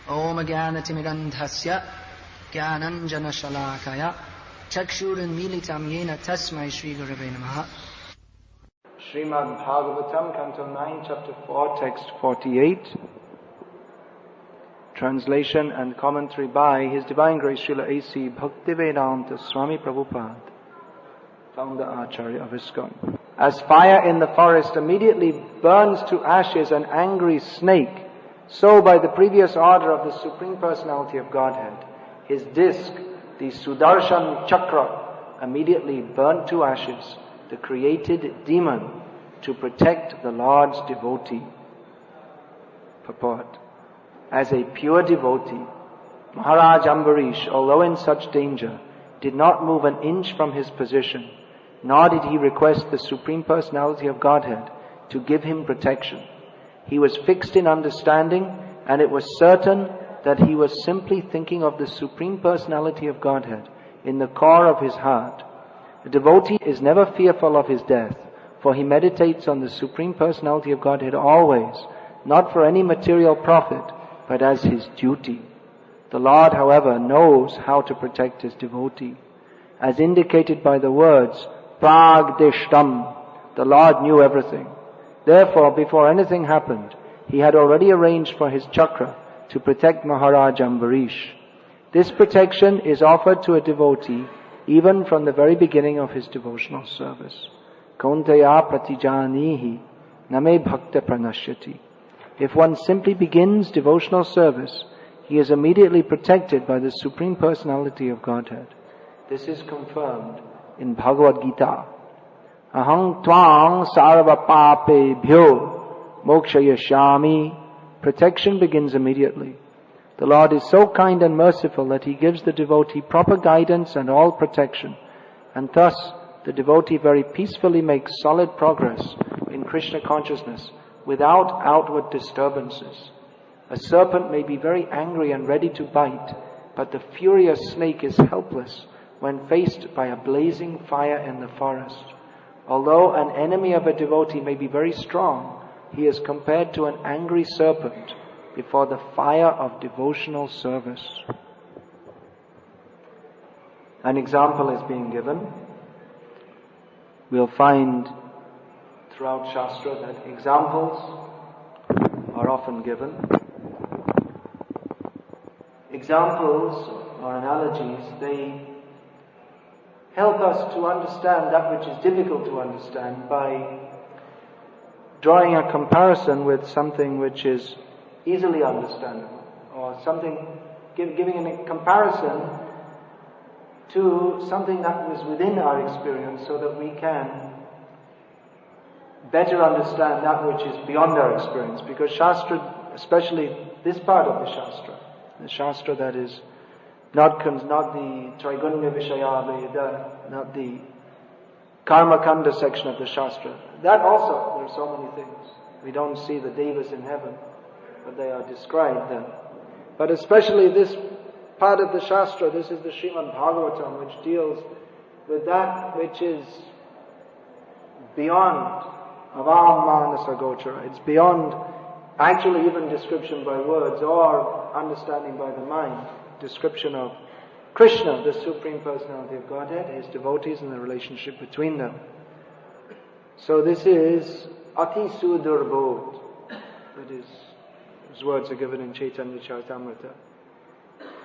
Om Jnanatimidandhasya Jnananjana Shalakaya Chakshurunmilitam Yena Tasmai Shri Gurave Namaha. Srimad Bhagavatam, Canto 9, Chapter 4, Text 48. Translation and commentary by His Divine Grace Srila A.C. Bhaktivedanta Swami Prabhupada, founder Acharya of ISKCON. As fire in the forest immediately burns to ashes an angry snake, so by the previous order of the Supreme Personality of Godhead, His disc, the Sudarshan Chakra, immediately burnt to ashes the created demon to protect the Lord's devotee. Purport. As a pure devotee, Maharaj Ambarish, although in such danger, did not move an inch from his position, nor did he request the Supreme Personality of Godhead to give him protection. He was fixed in understanding, and it was certain that he was simply thinking of the Supreme Personality of Godhead in the core of his heart. A devotee is never fearful of his death, for he meditates on the Supreme Personality of Godhead always, not for any material profit, but as his duty. The Lord, however, knows how to protect his devotee. As indicated by the words, Pragdishtam, the Lord knew everything. Therefore, before anything happened, he had already arranged for his chakra to protect Maharaj Ambarish. This protection is offered to a devotee even from the very beginning of his devotional service. Kaunteya pratijanihi name bhakta pranashyati. If one simply begins devotional service, he is immediately protected by the Supreme Personality of Godhead. This is confirmed in Bhagavad-gita. Aham tvang sarva pape bhyo mokshayashyami. Protection begins immediately. The Lord is so kind and merciful that He gives the devotee proper guidance and all protection, and thus the devotee very peacefully makes solid progress in Krishna consciousness without outward disturbances. A serpent may be very angry and ready to bite, but the furious snake is helpless when faced by a blazing fire in the forest. Although an enemy of a devotee may be very strong, he is compared to an angry serpent before the fire of devotional service. An example is being given. We'll find throughout Shastra that examples are often given. Examples or analogies, they help us to understand that which is difficult to understand by drawing a comparison with something which is easily understandable, or something, giving a comparison to something that was within our experience so that we can better understand that which is beyond our experience. Because Shastra, especially this part of the Shastra that is not the Traigunya Vishaya Veda, not the Karma Kanda section of the Shastra. That also, there are so many things. We don't see the Devas in heaven, but they are described there. But especially this part of the Shastra, this is the Srimad Bhagavatam, which deals with that which is beyond Avam Manasa Gochara. It's beyond actually even description by words or understanding by the mind. Description of Krishna, the Supreme Personality of Godhead, His devotees and the relationship between them. So this is Ati Sudurbodh. That is, those words are given in Chaitanya Charitamrita.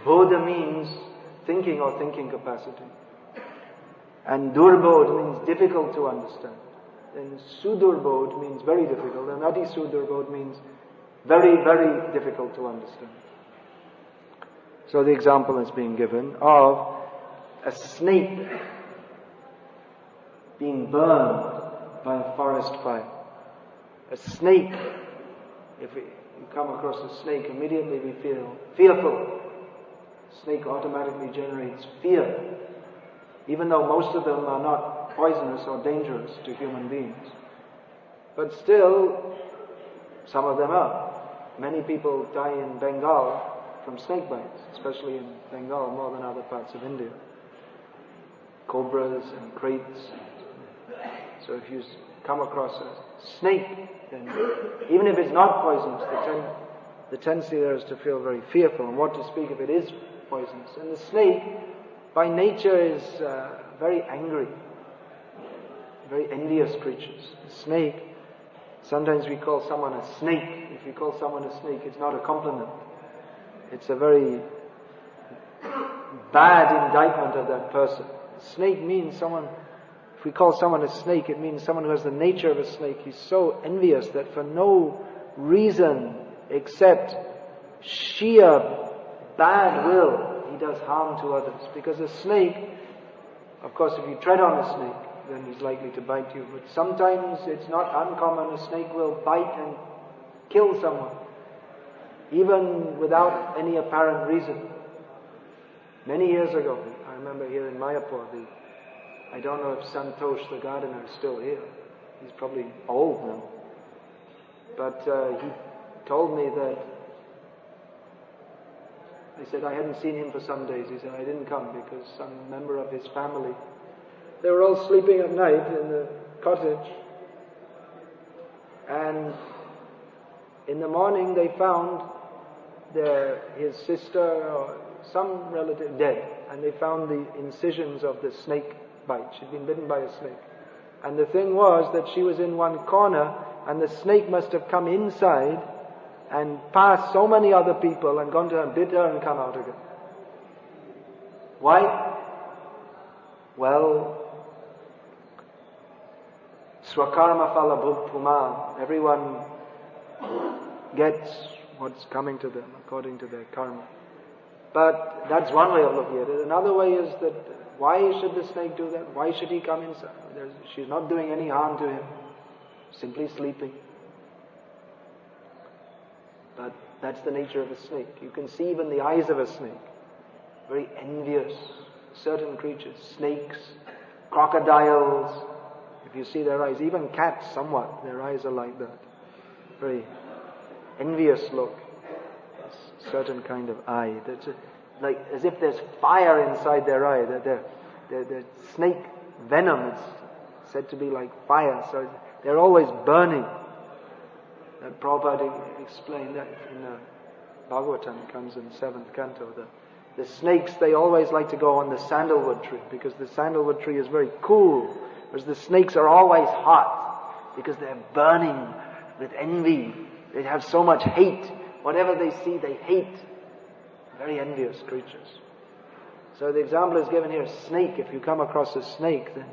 Bodha means thinking or thinking capacity. And Durbodh means difficult to understand. And Sudurbodh means very difficult. And Ati Sudurbodh means very, very difficult to understand. So the example is being given of a snake being burned by a forest fire. A snake, if you come across a snake, immediately we feel fearful. Snake automatically generates fear, even though most of them are not poisonous or dangerous to human beings. But still, some of them are. Many people die in Bengal from snake bites, especially in Bengal more than other parts of India. Cobras and kraits. So if you come across a snake, then even if it's not poisonous, the tendency there is to feel very fearful, and what to speak if it is poisonous. And the snake, by nature, is very angry, very envious creatures. The snake, sometimes we call someone a snake. If you call someone a snake, it's not a compliment. It's a very bad indictment of that person. Snake means someone, if we call someone a snake, it means someone who has the nature of a snake. He's so envious that for no reason except sheer bad will, he does harm to others. Because a snake, of course, if you tread on a snake, then he's likely to bite you. But sometimes it's not uncommon, a snake will bite and kill someone, even without any apparent reason. Many years ago, I remember here in Mayapur, I don't know if Santosh the gardener is still here. He's probably old now. But he told me that, I said I hadn't seen him for some days. He said, I didn't come because some member of his family, they were all sleeping at night in the cottage, and in the morning they found his sister or some relative dead, and they found the incisions of the snake bite. She'd been bitten by a snake. And the thing was that she was in one corner, and the snake must have come inside and passed so many other people and gone to her and bit her and come out again. Why? Well, swakarma phala bhupuma. Everyone gets what's coming to them according to their karma. But that's one way of looking at it. Another way is that why should the snake do that? Why should he come inside? She's not doing any harm to him. Simply sleeping. But that's the nature of a snake. You can see even the eyes of a snake. Very envious. Certain creatures, snakes, crocodiles. If you see their eyes, even cats somewhat, their eyes are like that. Very envious look. Certain kind of eye. That's like as if there's fire inside their eye. The snake venom is said to be like fire, so they're always burning. And Prabhupada explained that in the Bhagavatam, comes in 7th canto. The snakes, they always like to go on the sandalwood tree because the sandalwood tree is very cool, whereas the snakes are always hot because they're burning with envy. They have so much hate. Whatever they see, they hate. Very envious creatures. So the example is given here, snake. If you come across a snake, then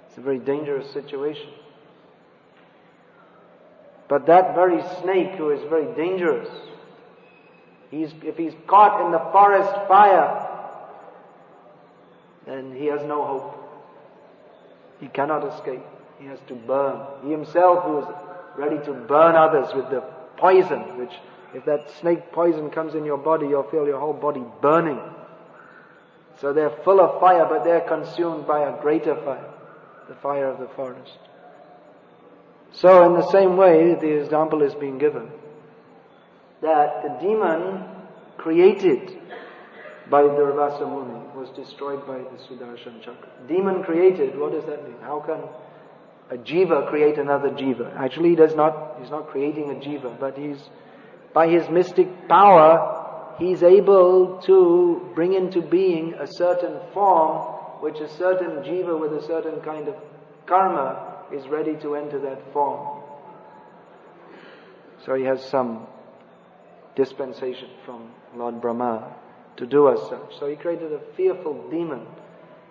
it's a very dangerous situation. But that very snake who is very dangerous, if he's caught in the forest fire, then he has no hope. He cannot escape. He has to burn. He himself who is ready to burn others with the poison, which if that snake poison comes in your body, you'll feel your whole body burning. So they're full of fire, but they're consumed by a greater fire, the fire of the forest. So in the same way, the example is being given, that the demon created by Durvasa Muni was destroyed by the Sudarshan Chakra. Demon created, what does that mean? How can a jiva create another jiva? Actually, he's not creating a jiva, but by his mystic power, he's able to bring into being a certain form which a certain jiva with a certain kind of karma is ready to enter that form. So he has some dispensation from Lord Brahma to do as such. So he created a fearful demon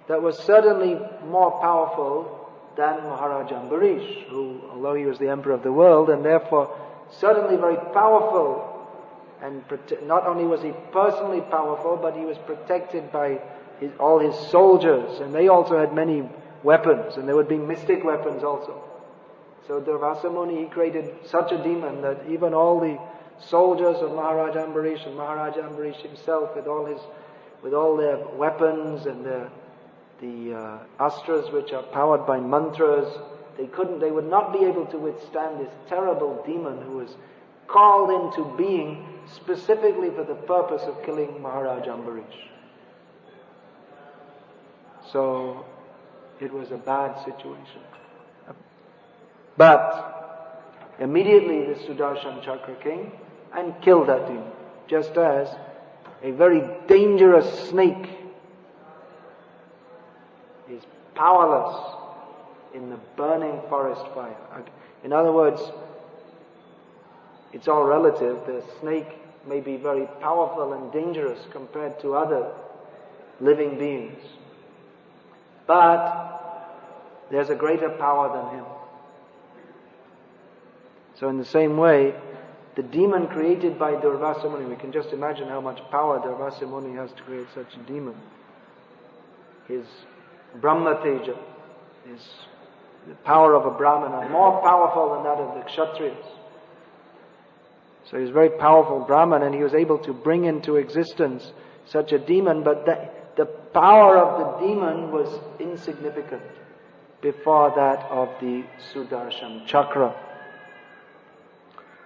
that was certainly more powerful than Maharaj Ambarish, who, although he was the emperor of the world and therefore certainly very powerful, and not only was he personally powerful, but he was protected by all his soldiers, and they also had many weapons, and there would be mystic weapons also. So Durvasa Muni, he created such a demon that even all the soldiers of Maharaj Ambarish and Maharaj Ambarish himself, with all their weapons and the astras which are powered by mantras, they would not be able to withstand this terrible demon who was called into being specifically for the purpose of killing Maharaj Ambarish. So it was a bad situation. But immediately the Sudarshan Chakra king and kill that demon. Just as a very dangerous snake is powerless in the burning forest fire. In other words, it's all relative. The snake may be very powerful and dangerous compared to other living beings. But there's a greater power than him. So in the same way, the demon created by Durvasa Muni, we can just imagine how much power Durvasa Muni has to create such a demon. His Brahma Teja, the power of a Brahmana, more powerful than that of the Kshatriyas. So he was a very powerful Brahman, and he was able to bring into existence such a demon, but the power of the demon was insignificant before that of the Sudarshan Chakra.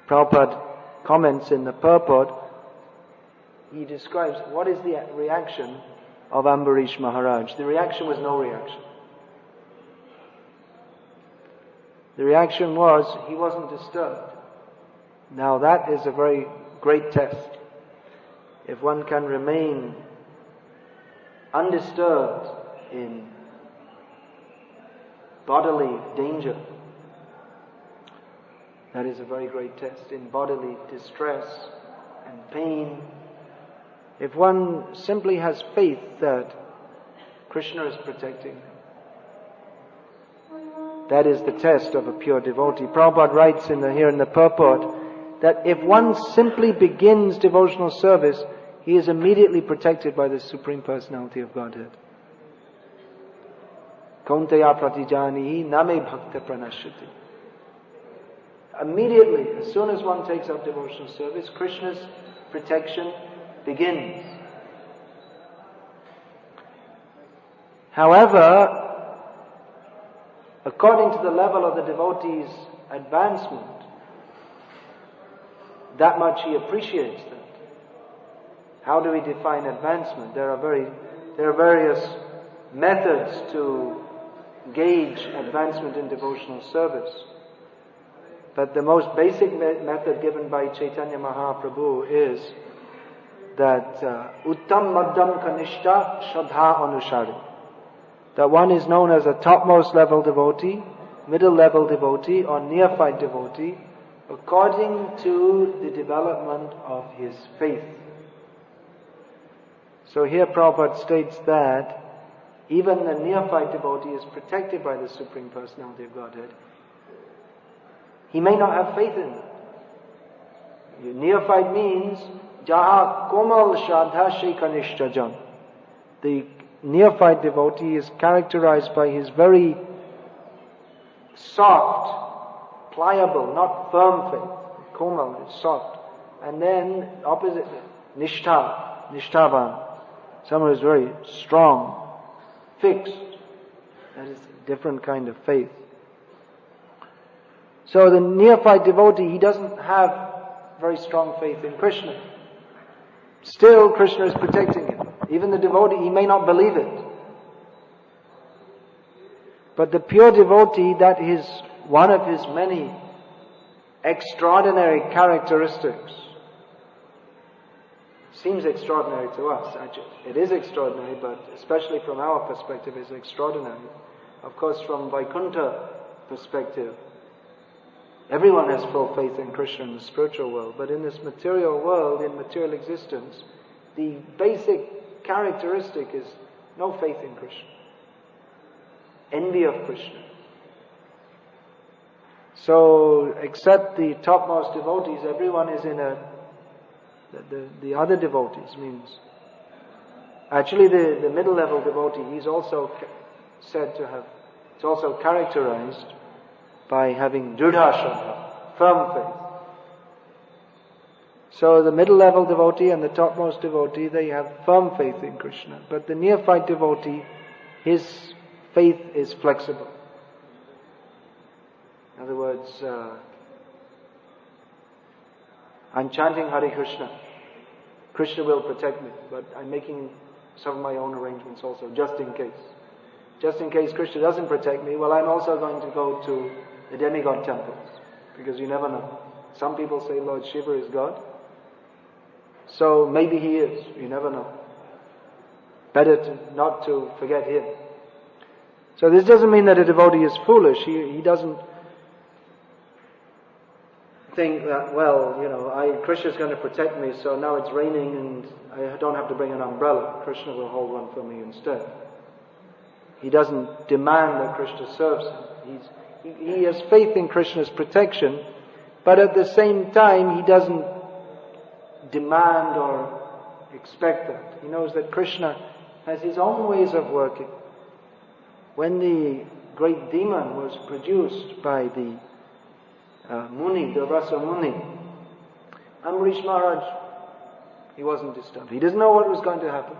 Prabhupada comments in the purport, he describes what is the reaction of Ambarish Maharaj. The reaction was no reaction. The reaction was, he wasn't disturbed. Now that is a very great test. If one can remain undisturbed in bodily danger, that is a very great test. In bodily distress and pain, if one simply has faith that Krishna is protecting them, that is the test of a pure devotee. Prabhupada writes here in the purport that if one simply begins devotional service, he is immediately protected by the Supreme Personality of Godhead. Kauntaya pratijanihi name bhakta pranashyati. Immediately, as soon as one takes up devotional service, Krishna's protection begins. However, according to the level of the devotee's advancement, that much he appreciates that. How do we define advancement? There are various methods to gauge advancement in devotional service. But the most basic method given by Chaitanya Mahaprabhu is that Uttam Madhyam Kanishta Shraddha Anushari. That one is known as a topmost level devotee, middle level devotee, or neophyte devotee, according to the development of his faith. So here Prabhupada states that even the neophyte devotee is protected by the Supreme Personality of Godhead. He may not have faith in that. Neophyte means Jaha Komal Shraddha Shekanishta Jan. The neophyte devotee is characterized by his very soft, pliable, not firm faith. Komal is soft. And then opposite, Nishthavan. Someone who is very strong, fixed. That is a different kind of faith. So the neophyte devotee, he doesn't have very strong faith in Krishna. Still, Krishna is protecting him. Even the devotee, he may not believe it. But the pure devotee, that is one of his many extraordinary characteristics. Seems extraordinary to us, actually. It is extraordinary, but especially from our perspective, it's extraordinary. Of course, from Vaikuntha perspective, everyone has full faith in Krishna in the spiritual world, but in this material world, in material existence, the basic characteristic is no faith in Krishna. Envy of Krishna. So, except the topmost devotees, everyone is in the other devotees means, actually the middle level devotee, he's also said to have, it's also characterized by having dridha shraddha, firm faith. So the middle level devotee and the topmost devotee, they have firm faith in Krishna. But the neophyte devotee, his faith is flexible. In other words, I'm chanting Hare Krishna. Krishna will protect me, but I'm making some of my own arrangements also, just in case. Just in case Krishna doesn't protect me, well, I'm also going to go to the demigod temples, because you never know. Some people say Lord Shiva is God, So maybe he is, you never know. Better not to forget him. So this doesn't mean that a devotee is foolish. He doesn't think that, Krishna's going to protect me, so now it's raining and I don't have to bring an umbrella. Krishna will hold one for me instead. He doesn't demand that Krishna serves him. He has faith in Krishna's protection, but at the same time he doesn't demand or expect that. He knows that Krishna has his own ways of working. When the great demon was produced by the Muni, the Rasa Muni, Amrish Maharaj, he wasn't disturbed. He didn't know what was going to happen.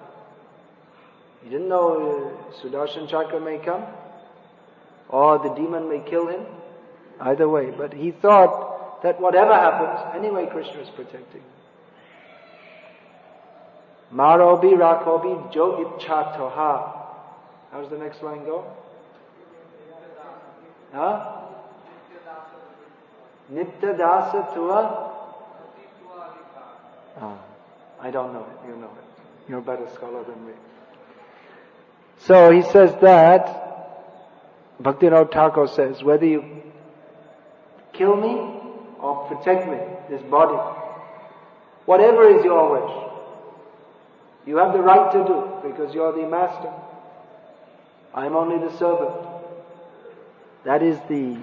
He didn't know Sudarshan Chakra may come, or the demon may kill him. Either way. But he thought that whatever happens, anyway Krishna is protecting him. Marobi Rakobi Jo Ichchatoha. How's the next line go? Huh? Nitya Dasa Tua? I don't know it. You know it. You're a better scholar than me. So he says that, Bhaktivinoda Thakur says, whether you kill me or protect me, this body, whatever is your wish, you have the right to do it because you're the master. I'm only the servant. That is the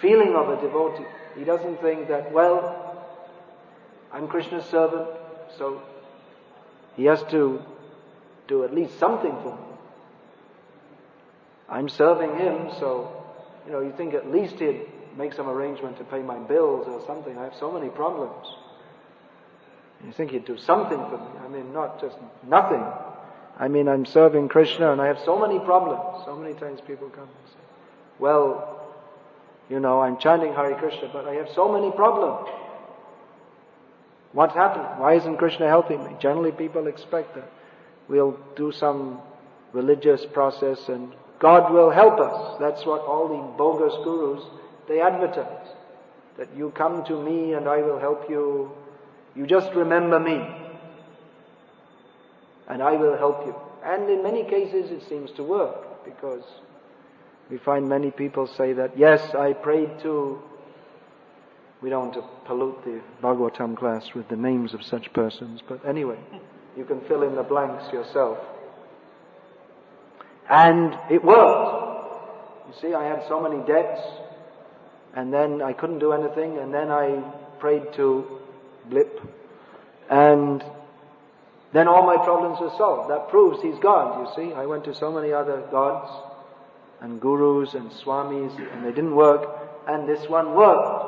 feeling of a devotee. He doesn't think that, I'm Krishna's servant, so he has to do at least something for me. I'm serving him, so, you think at least he'd make some arrangement to pay my bills or something. I have so many problems. You think he'd do something for me. Not just nothing. I'm serving Krishna and I have so many problems. So many times people come and say, I'm chanting Hare Krishna, but I have so many problems. What's happening? Why isn't Krishna helping me? Generally people expect that we'll do some religious process and God will help us. That's what all the bogus gurus, they advertise. That you come to me and I will help you. You just remember me. And I will help you. And in many cases it seems to work, because we find many people say that, yes, I prayed to... We don't want to pollute the Bhagavatam class with the names of such persons, but anyway, you can fill in the blanks yourself. And it worked. You see, I had so many debts, and then I couldn't do anything, and then I prayed to blip, and then all my problems were solved. That proves he's God, you see. I went to so many other gods, and gurus, and swamis, and they didn't work, and this one worked.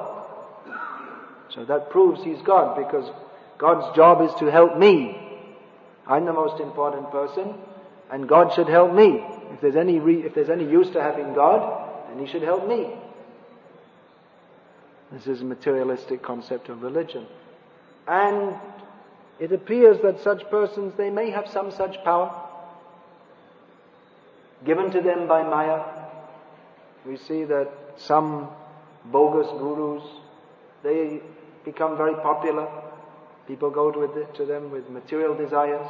So that proves he's God, because God's job is to help me. I'm the most important person, and God should help me. If there's any use to having God, then He should help me. This is a materialistic concept of religion. And it appears that such persons, they may have some such power given to them by Maya. We see that some bogus gurus, they become very popular. People go to them with material desires,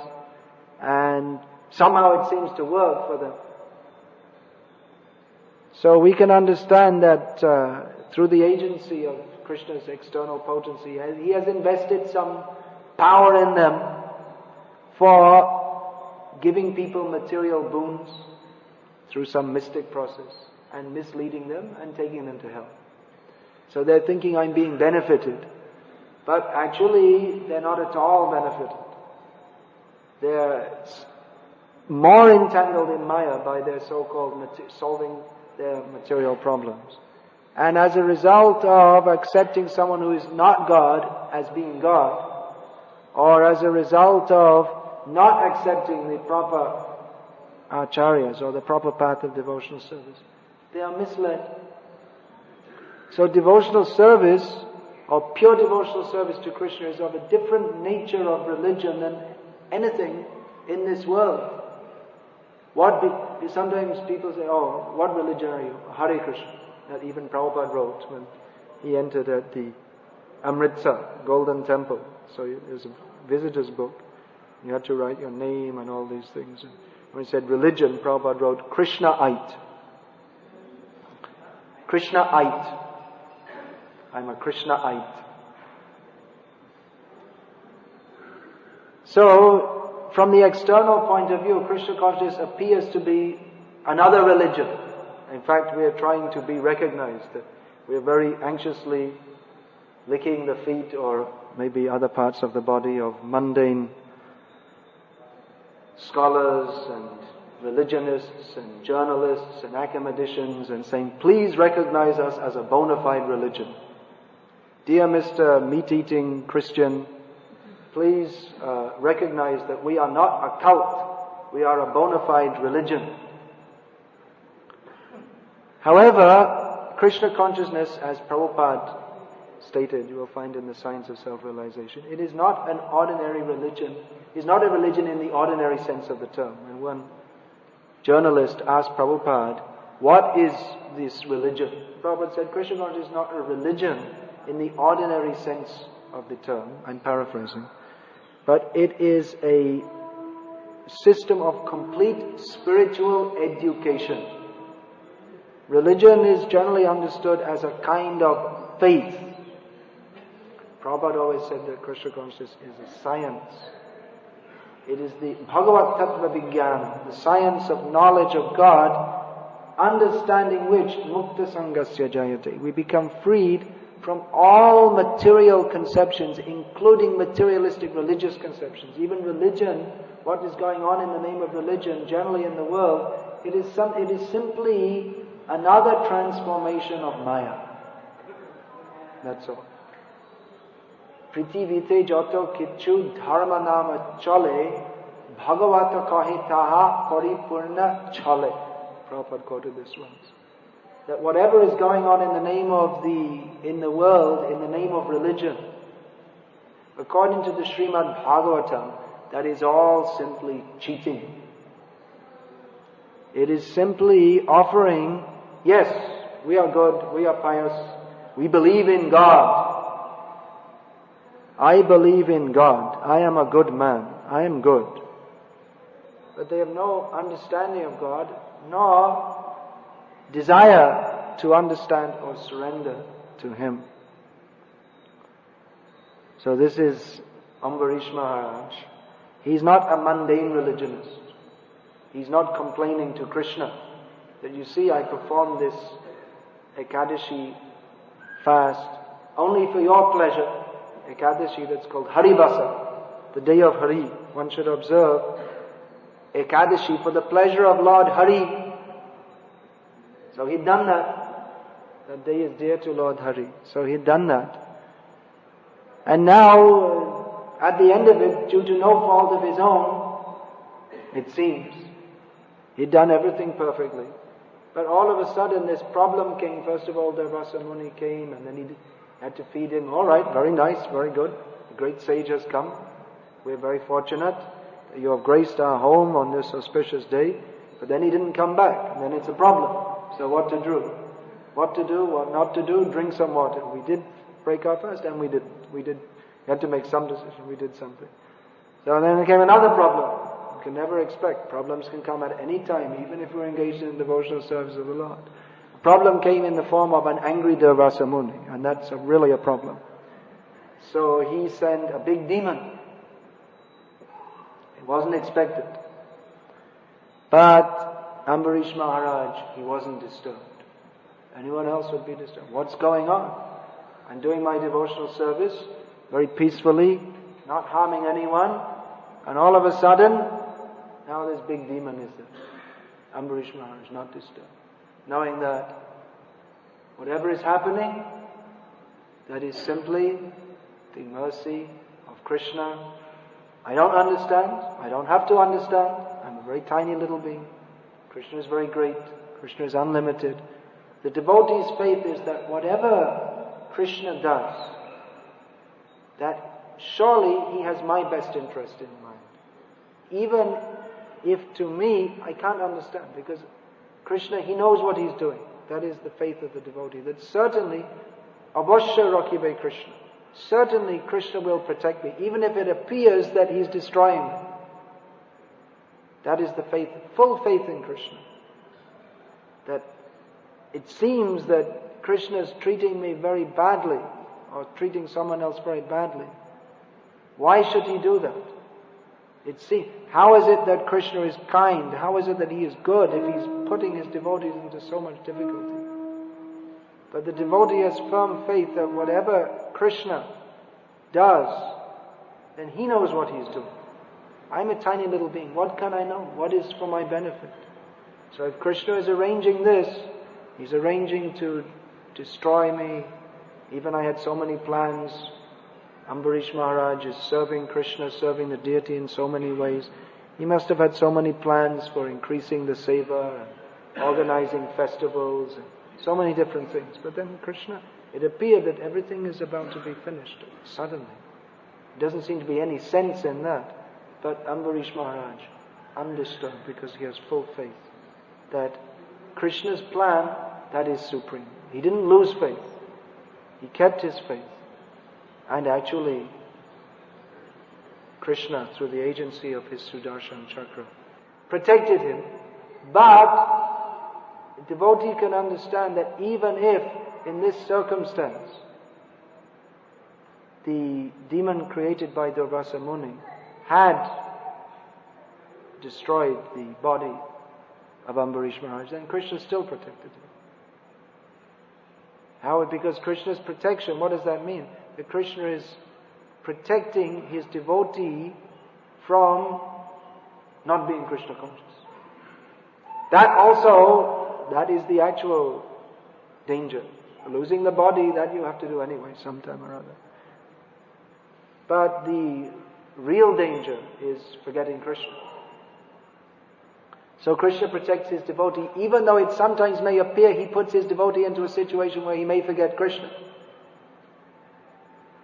and somehow it seems to work for them. So we can understand that through the agency of Krishna's external potency, He has invested some power in them for giving people material boons through some mystic process and misleading them and taking them to hell. So they're thinking, I'm being benefited. But actually, they're not at all benefited. They're more entangled in Maya by their so-called solving their material problems. And as a result of accepting someone who is not God as being God, or as a result of not accepting the proper acharyas or the proper path of devotional service, they are misled. So devotional service, or pure devotional service to Krishna, is of a different nature of religion than anything in this world. Sometimes people say, what religion are you? Hare Krishna. That even Prabhupada wrote when he entered at the Amritsar Golden Temple. So there's a visitor's book. You had to write your name and all these things. And when he said religion, Prabhupada wrote Krishnaite. Krishnaite. I'm a Krishnaite. So, from the external point of view, Krishna consciousness appears to be another religion. In fact, we are trying to be recognized. We are very anxiously licking the feet or maybe other parts of the body of mundane scholars and religionists and journalists and academicians and saying, please recognize us as a bona fide religion. Dear Mr. Meat-eating Christian, please recognize that we are not a cult, we are a bona fide religion. However, Krishna consciousness, as Prabhupada stated, you will find in the Science of Self-Realization, it is not an ordinary religion. It's not a religion in the ordinary sense of the term. And one journalist asked Prabhupada, what is this religion? Prabhupada said, Krishna consciousness is not a religion in the ordinary sense of the term. I'm paraphrasing. But it is a system of complete spiritual education. Religion is generally understood as a kind of faith. Prabhupada always said that Krishna consciousness is a science. It is the Bhagavad-gita, the science of knowledge of God, understanding which mukta sangasya jayate. We become freed from all material conceptions, including materialistic religious conceptions. Even religion, what is going on in the name of religion, generally in the world, it is simply another transformation of Maya. That's all. Prithivite joto kichu dharma nama chale bhagavata kahi taha paripurna chale. Prabhupada quoted this once. That whatever is going on in the name of in the world, in the name of religion, according to the Srimad Bhagavatam, that is all simply cheating. It is simply offering, yes, we are good, we are pious, we believe in God. I believe in God. I am a good man. I am good. But they have no understanding of God, nor desire to understand or surrender to Him. So this is Ambarish Maharaj. He's not a mundane religionist. He's not complaining to Krishna that, you see, I perform this Ekadashi fast only for your pleasure. Ekadashi, that's called Haribasa, the day of Hari. One should observe Ekadashi for the pleasure of Lord Hari. So he'd done that. That day is dear to Lord Hari. So he'd done that. And now, at the end of it, due to no fault of his own, it seems, he'd done everything perfectly. But all of a sudden this problem came. First of all, Durvasa Muni came, and then he had to feed him. All right, very nice, very good. The great sage has come. We're very fortunate that you have graced our home on this auspicious day. But then he didn't come back, and then it's a problem. So what to do? What to do, what not to do? Drink some water. We did break our fast, and we didn't. We had to make some decision. We did something. So then there came another problem. You can never expect. Problems can come at any time, even if we're engaged in devotional service of the Lord. Problem came in the form of an angry Durvasa Muni, and that's really a problem. So he sent a big demon. It wasn't expected. But Ambarish Maharaj, he wasn't disturbed. Anyone else would be disturbed. What's going on? I'm doing my devotional service very peacefully, not harming anyone, and all of a sudden, now this big demon is there. Ambarish Maharaj, not disturbed. Knowing that whatever is happening, that is simply the mercy of Krishna. I don't understand. I don't have to understand. I'm a very tiny little being. Krishna is very great. Krishna is unlimited. The devotee's faith is that whatever Krishna does, that surely he has my best interest in mind. Even if to me, I can't understand, because Krishna, he knows what he's doing. That is the faith of the devotee. That certainly, avashya rakibe Krishna. certainly Krishna will protect me, even if it appears that he's destroying me. That is the faith, full faith in Krishna. That it seems that Krishna is treating me very badly, or treating someone else very badly. Why should he do that? How is it that Krishna is kind? How is it that he is good if he's putting his devotees into so much difficulty? But the devotee has firm faith that whatever Krishna does, then he knows what he's doing. I'm a tiny little being. What can I know? What is for my benefit? So if Krishna is arranging this, he's arranging to destroy me. Even I had so many plans. Ambarish Maharaj is serving Krishna, serving the deity in so many ways. He must have had so many plans for increasing the seva and organizing festivals and so many different things. But then Krishna, it appeared that everything is about to be finished suddenly. There doesn't seem to be any sense in that. But Ambarish Maharaj understood, because he has full faith, that Krishna's plan, that is supreme. He didn't lose faith. He kept his faith. And actually, Krishna, through the agency of his Sudarshan Chakra, protected him. But the devotee can understand that even if, in this circumstance, the demon created by Durvasa Muni had destroyed the body of Ambarish Maharaj, then Krishna still protected him. How? Because Krishna's protection, what does that mean? That Krishna is protecting his devotee from not being Krishna conscious. That is the actual danger. Losing the body, that you have to do anyway, sometime or other. But the real danger is forgetting Krishna. So Krishna protects his devotee, even though it sometimes may appear he puts his devotee into a situation where he may forget Krishna.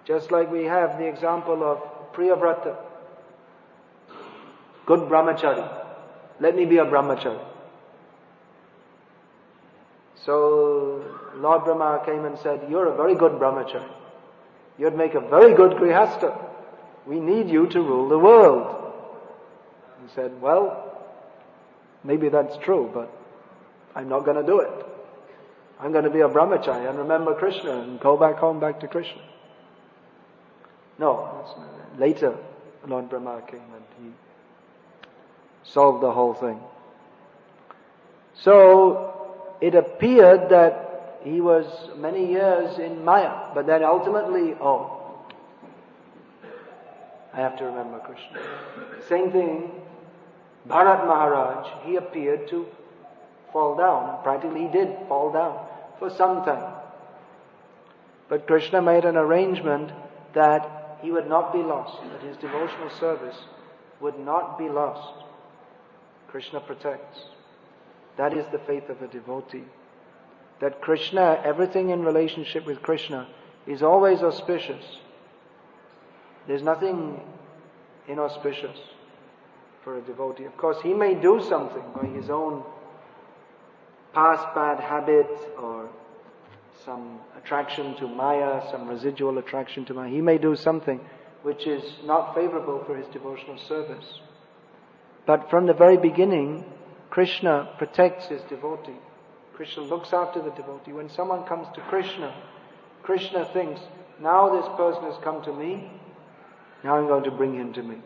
Just like we have the example of Priyavrata, good brahmachari. Let me be a brahmachari. So Lord Brahma came and said, you're a very good brahmachari. You'd make a very good grihastha. We need you to rule the world. He said, well, maybe that's true, but I'm not going to do it. I'm going to be a brahmachari and remember Krishna and go back home, back to Krishna. No, later Lord Brahma came and he solved the whole thing. So it appeared that he was many years in Maya, but then ultimately, I have to remember Krishna. Same thing, Bharat Maharaj, he appeared to fall down. Practically he did fall down for some time. But Krishna made an arrangement that he would not be lost, that his devotional service would not be lost. Krishna protects. That is the faith of a devotee. That Krishna, everything in relationship with Krishna is always auspicious. There's nothing inauspicious for a devotee. Of course, he may do something by his own past bad habit or some attraction to Maya, some residual attraction to Maya. He may do something which is not favorable for his devotional service. But from the very beginning, Krishna protects his devotee. Krishna looks after the devotee. When someone comes to Krishna, Krishna thinks, now this person has come to me, now I'm going to bring him to me.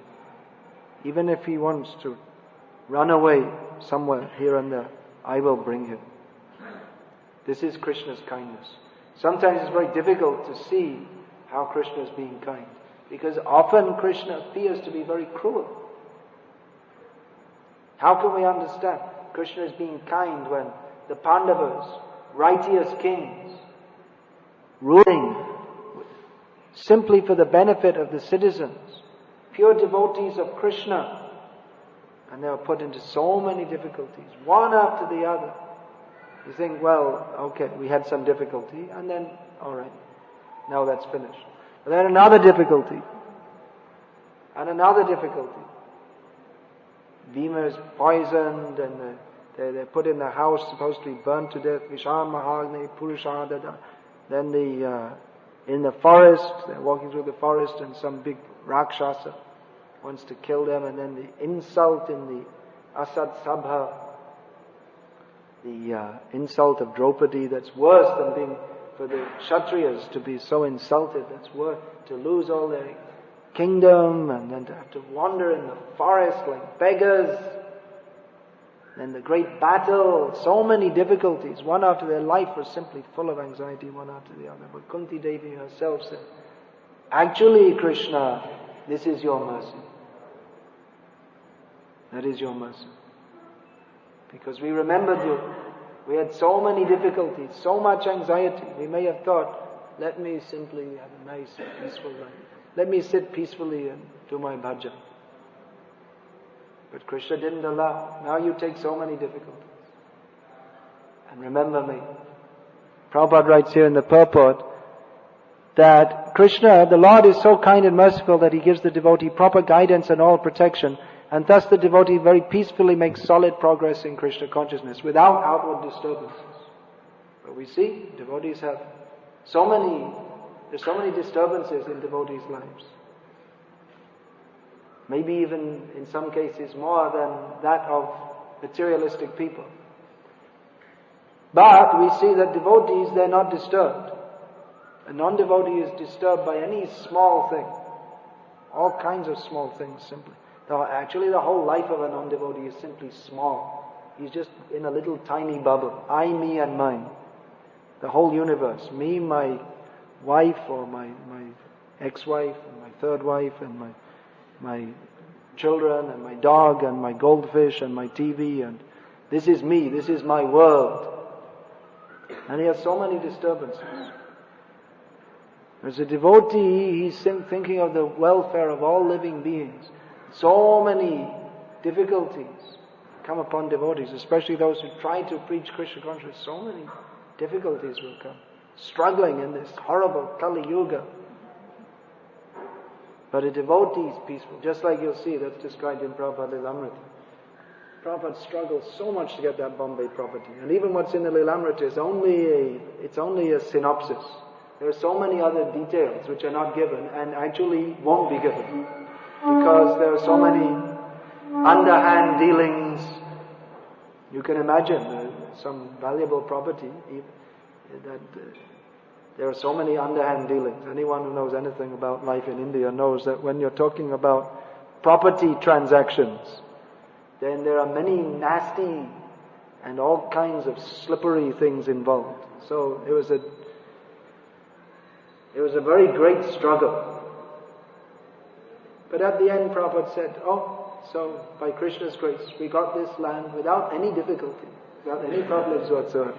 Even if he wants to run away somewhere here and there, I will bring him. This is Krishna's kindness. Sometimes it's very difficult to see how Krishna is being kind, because often Krishna appears to be very cruel. How can we understand Krishna is being kind when the Pandavas, righteous kings, ruling simply for the benefit of the citizens, pure devotees of Krishna, and they were put into so many difficulties, one after the other. You think, well, okay, we had some difficulty, and then, alright, now that's finished. But then another difficulty, and another difficulty. Bhima is poisoned, and they're put in the house, supposed to be burnt to death. Visham Mahagni Purushadada. Then in the forest. They're walking through the forest and some big Rakshasa wants to kill them, and then the insult in the Asad Sabha, the insult of Draupadi, that's worse than being, for the Kshatriyas to be so insulted, that's worse, to lose all their kingdom and then to have to wander in the forest like beggars. Then the great battle, so many difficulties, one after their life was simply full of anxiety, one after the other. But Kunti Devi herself said, actually Krishna, this is your mercy. That is your mercy. Because we remembered you. We had so many difficulties, so much anxiety. We may have thought, let me simply have a nice, peaceful life. Let me sit peacefully and do my bhajan. But Krishna didn't allow. Now you take so many difficulties. And remember me. Prabhupada writes here in the purport that Krishna, the Lord, is so kind and merciful that He gives the devotee proper guidance and all protection, and thus the devotee very peacefully makes solid progress in Krishna consciousness without outward disturbances. But we see devotees have there's so many disturbances in devotees' lives. Maybe even in some cases more than that of materialistic people. But we see that devotees, they're not disturbed. A non-devotee is disturbed by any small thing. All kinds of small things simply. Actually the whole life of a non-devotee is simply small. He's just in a little tiny bubble. I, me and mine. The whole universe. Me, my wife or my ex-wife and my third wife and my children and my dog and my goldfish and my TV, and this is me, this is my world. And he has so many disturbances. As a devotee, he's thinking of the welfare of all living beings. So many difficulties come upon devotees, especially those who try to preach Krishna consciousness. So many difficulties will come. Struggling in this horrible Kali Yuga. But a devotee is peaceful, just like you'll see, that's described in Prabhupada Lilamrita. Prabhupada struggles so much to get that Bombay property. And even what's in the Lilamrita is only a synopsis. There are so many other details which are not given and actually won't be given. Because there are so many underhand dealings. You can imagine some valuable property that there are so many underhand dealings. Anyone who knows anything about life in India knows that when you're talking about property transactions, then there are many nasty and all kinds of slippery things involved. So it was a very great struggle. But at the end Prabhupada said, so by Krishna's grace we got this land without any difficulty, without any problems whatsoever.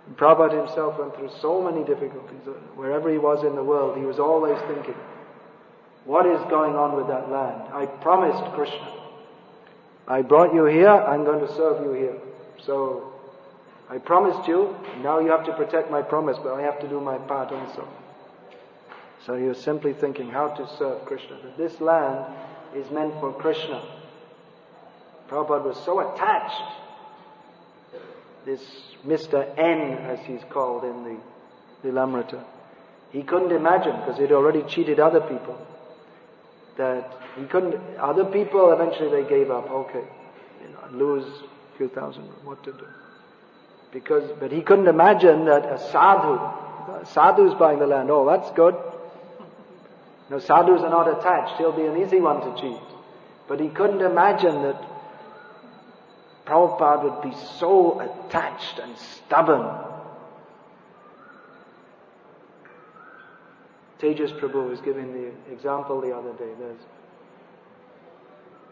And Prabhupada himself went through so many difficulties. Wherever he was in the world, he was always thinking, what is going on with that land? I promised Krishna, I brought you here, I'm going to serve you here. So I promised you, now you have to protect my promise, but I have to do my part also. So he was simply thinking how to serve Krishna. That this land is meant for Krishna. Prabhupada was so attached. This Mr. N, as he's called in the Lilamrita, he couldn't imagine, because he'd already cheated other people, that he couldn't, other people eventually they gave up, okay, lose a few thousand, what to do. But he couldn't imagine that a sadhu's buying the land, that's good. No, sadhus are not attached, he'll be an easy one to cheat. But he couldn't imagine that Prabhupada would be so attached and stubborn. Tejas Prabhu was giving the example the other day.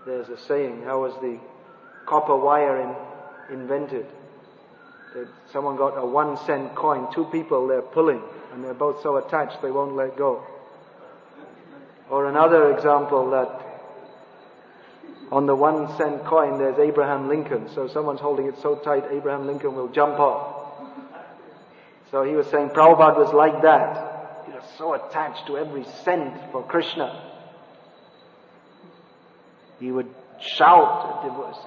There's a saying, how was the copper wire invented? That someone got a 1-cent coin, two people they're pulling, and they're both so attached they won't let go. Or another example that on the 1-cent coin there's Abraham Lincoln, so someone's holding it so tight Abraham Lincoln will jump off. So he was saying Prabhupada was like that. He was so attached to every cent for Krishna. He would shout at devotees.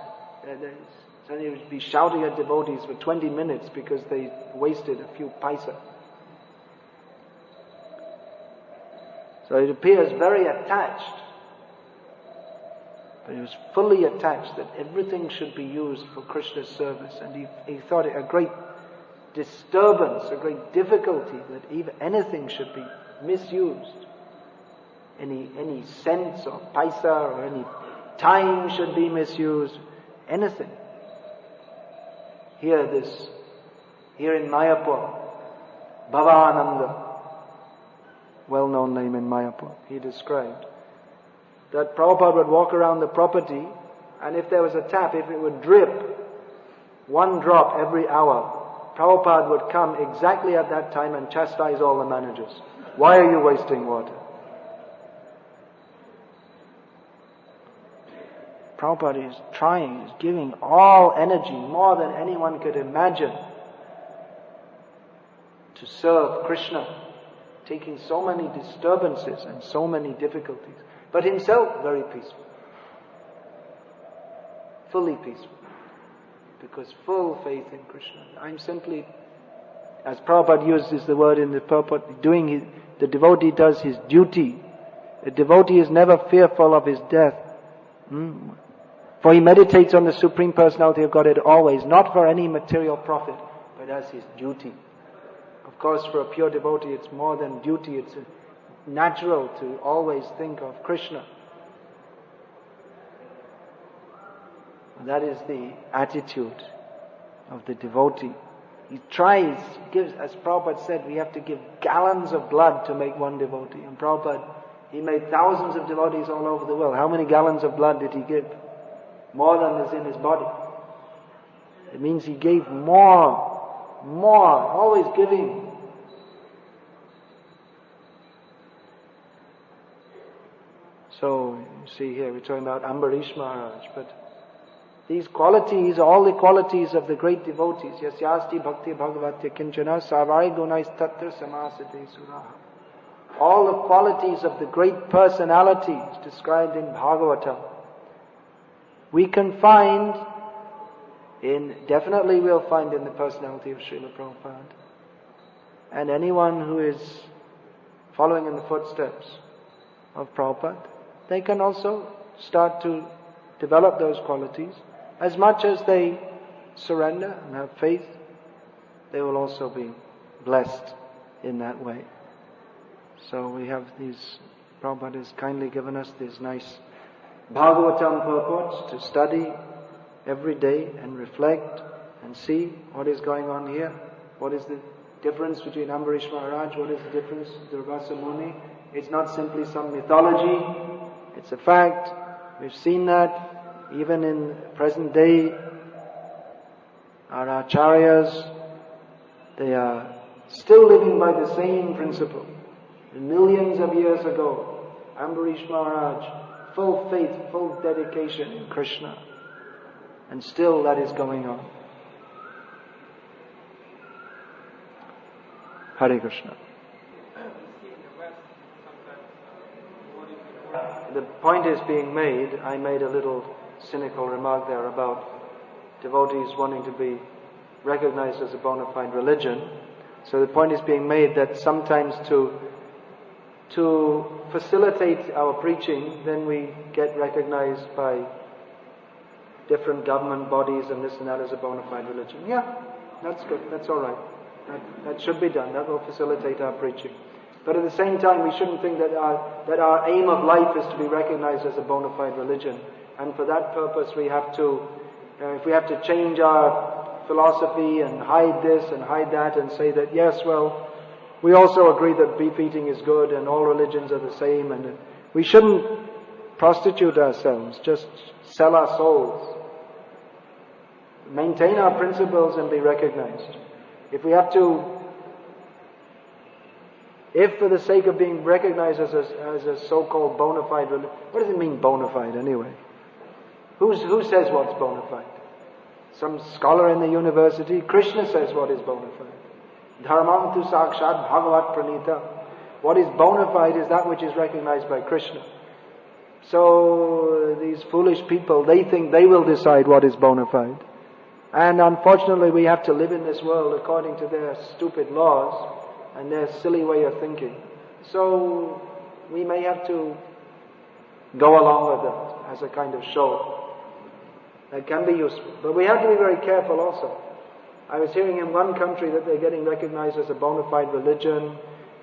So he would be shouting at devotees for 20 minutes because they wasted a few paisa. So it appears very attached. But he was fully attached that everything should be used for Krishna's service. And he thought it a great disturbance, a great difficulty that even anything should be misused. Any cents or paisa or any time should be misused. Anything. Here in Mayapur, Bhavananda, well-known name in Mayapur, he described that Prabhupada would walk around the property, and if there was a tap, if it would drip one drop every hour, Prabhupada would come exactly at that time and chastise all the managers. Why are you wasting water? Prabhupada is trying, is giving all energy, more than anyone could imagine, to serve Krishna, taking so many disturbances and so many difficulties. But himself, very peaceful. Fully peaceful. Because full faith in Krishna. I'm simply, as Prabhupada uses the word in the purport, the devotee does his duty. A devotee is never fearful of his death. For he meditates on the Supreme Personality of Godhead always, not for any material profit, but as his duty. Of course, for a pure devotee, it's more than duty, it's natural to always think of Krishna. And that is the attitude of the devotee. He gives, as Prabhupada said, we have to give gallons of blood to make one devotee. And Prabhupada, he made thousands of devotees all over the world. How many gallons of blood did he give? More than is in his body. It means he gave more, always giving. So, you see here, we're talking about Ambarish Maharaj, but these qualities, all the qualities of the great devotees, Yasyasti Bhakti Bhagavati Kinchana Savari Gunais Tatra Samasate Suraha. All the qualities of the great personalities described in Bhagavatam, we can find definitely we'll find in the personality of Srila Prabhupada. And anyone who is following in the footsteps of Prabhupada, they can also start to develop those qualities. As much as they surrender and have faith, they will also be blessed in that way. So we have Prabhupada has kindly given us these nice Bhagavatam purports to study every day and reflect and see what is going on here. What is the difference between Ambarish Maharaj? What is the difference with Durvasa Muni? It's not simply some mythology. It's a fact. We've seen that even in present day. Our acharyas, they are still living by the same principle. Millions of years ago, Ambarish Maharaj, full faith, full dedication in Krishna. And still that is going on. Hare Krishna. The point is being made, I made a little cynical remark there about devotees wanting to be recognized as a bona fide religion. So the point is being made that sometimes to facilitate our preaching, then we get recognized by different government bodies and this and that as a bona fide religion. Yeah, that's good, that's alright. That should be done, that will facilitate our preaching. But at the same time, we shouldn't think that our aim of life is to be recognized as a bona fide religion. And for that purpose we have to, if we have to change our philosophy and hide this and hide that and say that yes, well, we also agree that beef eating is good and all religions are the same, and we shouldn't prostitute ourselves, just sell our souls. Maintain our principles and be recognized. If for the sake of being recognized as a so-called bona fide religion, what does it mean bona fide anyway? Who says what's bona fide? Some scholar in the university? Krishna says what is bona fide. Dharmam tu sakshat bhagavat pranita. What is bona fide is that which is recognized by Krishna. So these foolish people, they think they will decide what is bona fide. And unfortunately we have to live in this world according to their stupid laws and their silly way of thinking. So we may have to go along with it as a kind of show. That can be useful. But we have to be very careful also. I was hearing in one country that they're getting recognized as a bona fide religion,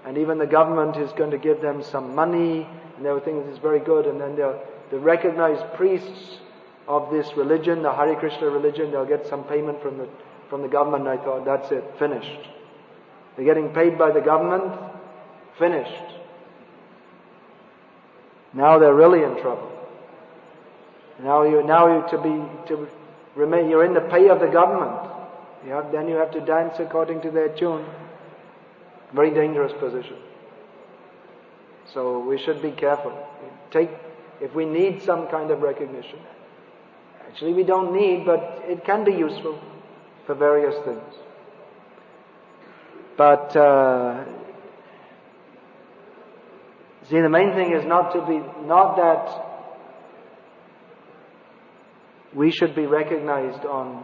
and even the government is going to give them some money, and they were thinking this is very good, and then the recognized priests of this religion, the Hare Krishna religion, they'll get some payment from the government. I thought, that's it, finished. They're getting paid by the government, finished. Now they're really in trouble. Now you're in the pay of the government. Then you have to dance according to their tune. Very dangerous position. So we should be careful. If we need some kind of recognition. Actually we don't need, but it can be useful for various things. But see, the main thing is not that we should be recognized on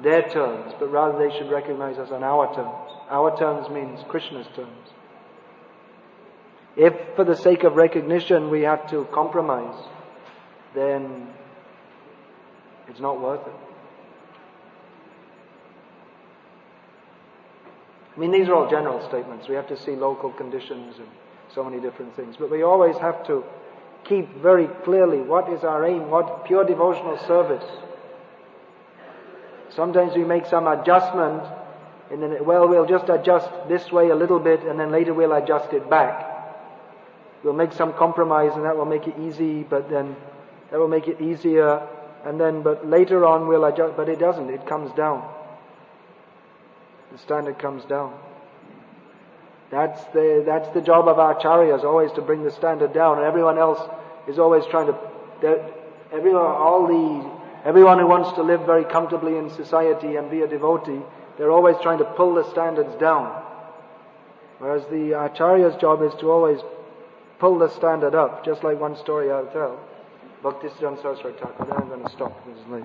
their terms, but rather they should recognize us on our terms. Our terms means Krishna's terms. If for the sake of recognition we have to compromise, then it's not worth it. I mean, these are all general statements. We have to see local conditions and so many different things. But we always have to keep very clearly what is our aim, what pure devotional service. Sometimes we make some adjustment, and then, we'll just adjust this way a little bit, and then later we'll adjust it back. We'll make some compromise, and that will make it easy, but then that will make it easier, but later on we'll adjust, but it doesn't, it comes down. The standard comes down. That's the job of our acharyas, always to bring the standard down, and everyone else is always trying to, everyone who wants to live very comfortably in society and be a devotee, they're always trying to pull the standards down. Whereas the acharya's job is to always pull the standard up, just like one story I'll tell. Bhakti Saraswati Thakur, then I'm going to stop, this is late.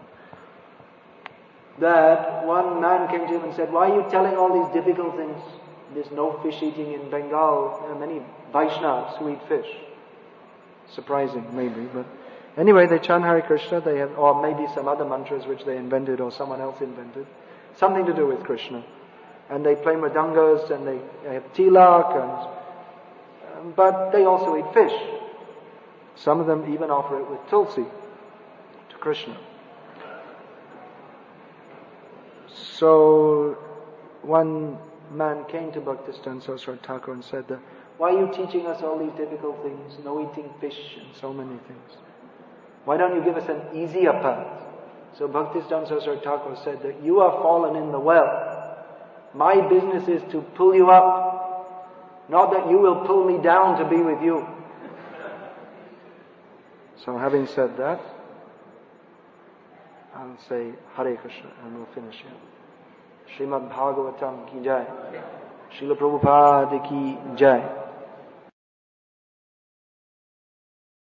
That one man came to him and said, why are you telling all these difficult things? There's no fish eating in Bengal. There are many Vaishnavas who eat fish. Surprising, maybe, but anyway, they chant Hare Krishna, they have, or maybe some other mantras which they invented or someone else invented. Something to do with Krishna. And they play mridangas and they have tilak, but they also eat fish. Some of them even offer it with tulsi to Krishna. So one man came to Bhaktisiddhanta Saraswati Thakur and said, why are you teaching us all these difficult things? No eating fish and so many things. Why don't you give us an easier path? So Bhaktisiddhanta Saraswati Thakur said that you are fallen in the well. My business is to pull you up, not that you will pull me down to be with you. So having said that, I'll say Hare Krishna and we'll finish here. Srimad Bhagavatam ki jai. Srila Prabhupada ki jai.